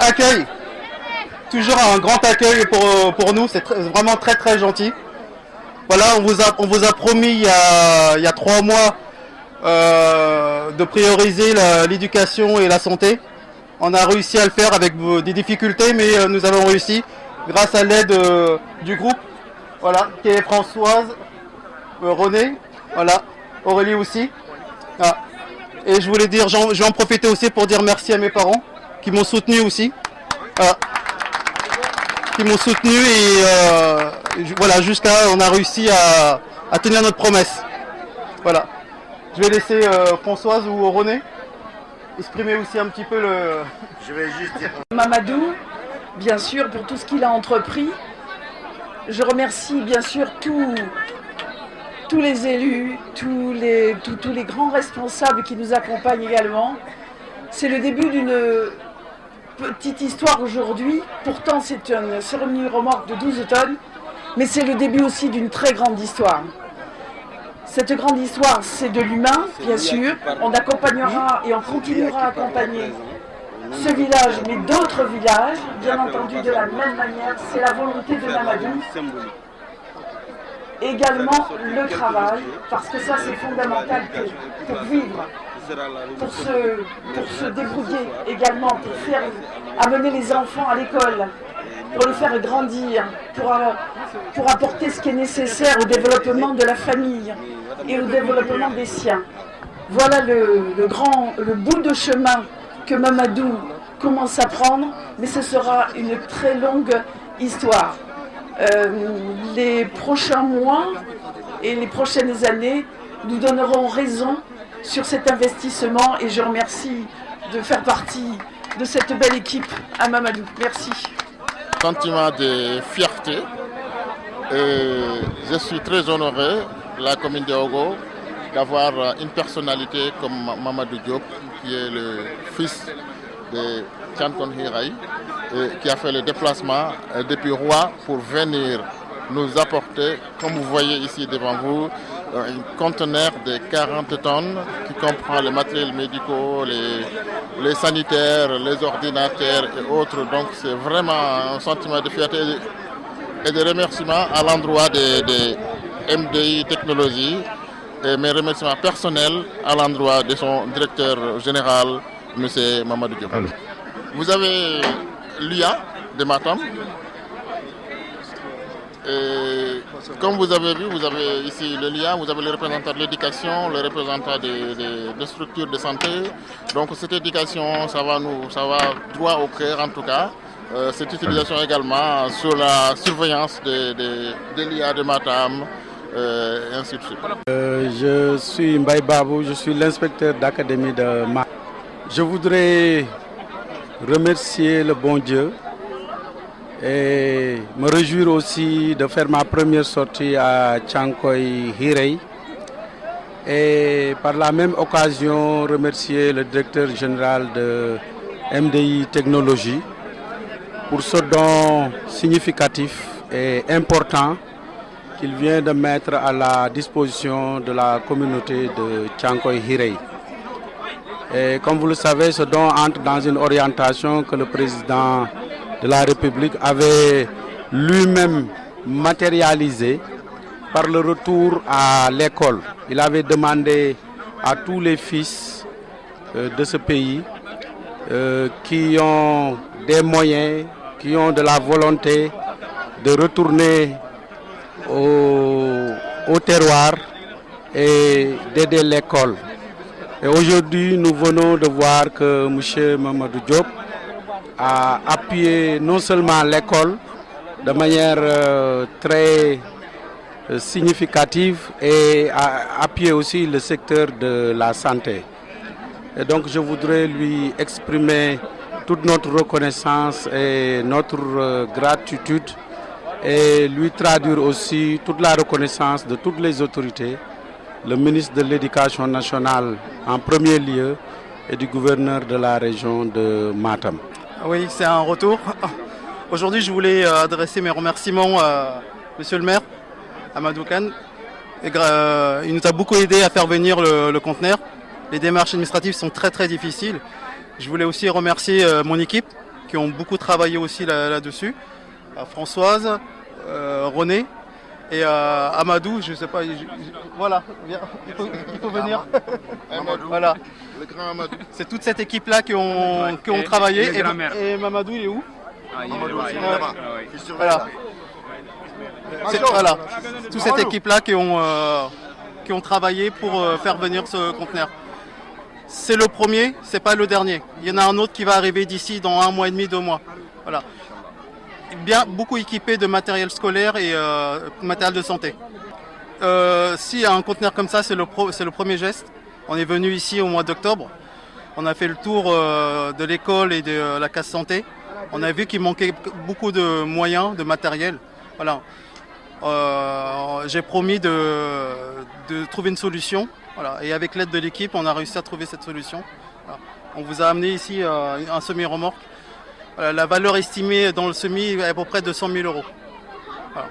accueil. Toujours un grand accueil pour nous, c'est vraiment très très gentil. Voilà, on vous a promis il y a 3 mois de prioriser l'éducation et la santé. On a réussi à le faire avec des difficultés, mais nous avons réussi grâce à l'aide du groupe, voilà, qui est Françoise, René, voilà, Aurélie aussi. Ah. Et je voulais dire, je vais en profiter aussi pour dire merci à mes parents qui m'ont soutenu aussi. Qui m'ont soutenu et voilà, jusqu'à on a réussi à tenir notre promesse. Voilà. Je vais laisser Françoise ou René exprimer aussi un petit peu le... Je vais juste dire... Mamadou, bien sûr, pour tout ce qu'il a entrepris. Je remercie bien sûr tous les élus, tous les grands responsables qui nous accompagnent également. C'est le début d'une petite histoire aujourd'hui. Pourtant, c'est une cérémonie remorque de 12 tonnes, mais c'est le début aussi d'une très grande histoire. Cette grande histoire, c'est de l'humain, bien sûr. On accompagnera et on continuera à accompagner ce village, mais d'autres villages, bien entendu de la même manière. C'est la volonté de Mamadou. Également le travail, parce que ça c'est fondamental pour vivre, pour se débrouiller également, pour faire amener les enfants à l'école, pour les faire grandir, pour apporter ce qui est nécessaire au développement de la famille et au développement des siens. Voilà le bout de chemin que Mamadou commence à prendre, mais ce sera une très longue histoire. Les prochains mois et les prochaines années nous donneront raison sur cet investissement et je remercie de faire partie de cette belle équipe à Mamadou. Merci. Sentiment de fierté. Je suis très honoré, la commune de Ogo, d'avoir une personnalité comme Mamadou Diop, qui est le fils de Tiankon Hirai, qui a fait le déplacement depuis Rouen pour venir nous apporter, comme vous voyez ici devant vous, un conteneur de 40 tonnes qui comprend les matériels médicaux, les sanitaires, les ordinateurs et autres. Donc c'est vraiment un sentiment de fierté et de remerciement à l'endroit de MDI Technologies et mes remerciements personnels à l'endroit de son directeur général, M. Mamadou Diop. Vous avez l'IA de Matam. Et comme vous avez vu, vous avez ici le LIA, vous avez les représentants de l'éducation, les représentants des structures de santé. Donc cette éducation, ça va droit au cœur en tout cas. Cette utilisation également sur la surveillance des LIA de Matam, et ainsi de suite. Je suis Mbaye Babou, je suis l'inspecteur d'académie de Matam. Je voudrais remercier le bon Dieu et me réjouir aussi de faire ma première sortie à Tiankoy Hirei et par la même occasion remercier le directeur général de MDI Technologies pour ce don significatif et important qu'il vient de mettre à la disposition de la communauté de Tiankoy Hirei. Et comme vous le savez, ce don entre dans une orientation que le président de la République avait lui-même matérialisée par le retour à l'école. Il avait demandé à tous les fils de ce pays qui ont des moyens, qui ont de la volonté de retourner au terroir et d'aider l'école. Et aujourd'hui, nous venons de voir que M. Mamadou Diop a appuyé non seulement l'école de manière très significative et a appuyé aussi le secteur de la santé. Et donc je voudrais lui exprimer toute notre reconnaissance et notre gratitude et lui traduire aussi toute la reconnaissance de toutes les autorités, le ministre de l'Éducation nationale en premier lieu et du gouverneur de la région de Matam. Oui, c'est un retour. Aujourd'hui, je voulais adresser mes remerciements à Monsieur le maire, Amadou Khan. Il nous a beaucoup aidé à faire venir le conteneur. Les démarches administratives sont très très difficiles. Je voulais aussi remercier mon équipe, qui ont beaucoup travaillé aussi là-dessus. Françoise, René et Amadou, je sais pas, voilà, il faut venir. Amadou, voilà. le grand Amadou. C'est toute cette équipe-là qui ont travaillé. Et Mamadou, il est où? Mamadou aussi, là-bas. Voilà. Voilà. Toute cette équipe-là qui ont travaillé pour faire venir ce conteneur. C'est le premier, c'est pas le dernier. Il y en a un autre qui va arriver d'ici dans 1 mois et demi, 2 mois. Voilà. Beaucoup équipé de matériel scolaire et matériel de santé. Si un conteneur comme ça, c'est le premier geste. On est venu ici au mois d'octobre. On a fait le tour de l'école et de la case santé. On a vu qu'il manquait beaucoup de moyens, de matériel. Voilà. J'ai promis de trouver une solution. Voilà. Et avec l'aide de l'équipe, on a réussi à trouver cette solution. Voilà. On vous a amené ici un semi-remorque. Voilà. La valeur estimée dans le semi est à peu près de 100 000 euros. Voilà.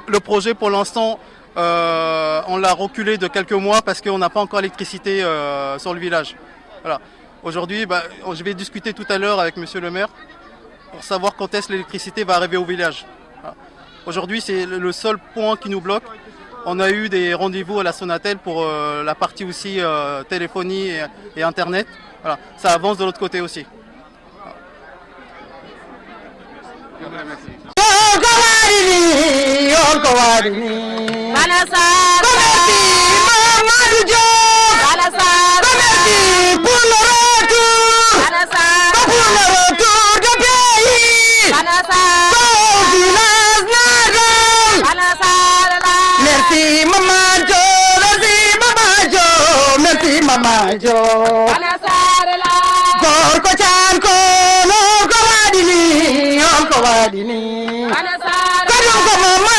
Le projet, pour l'instant, on l'a reculé de quelques mois parce qu'on n'a pas encore l'électricité sur le village. Voilà. Aujourd'hui, je vais discuter tout à l'heure avec monsieur le maire pour savoir quand est-ce que l'électricité va arriver au village. Voilà. Aujourd'hui, c'est le seul point qui nous bloque. On a eu des rendez-vous à la Sonatel pour la partie aussi téléphonie et Internet. Voilà. Ça avance de l'autre côté aussi. Mama Jo, Gorko Chanko, no ko wadini, Kadum ko mama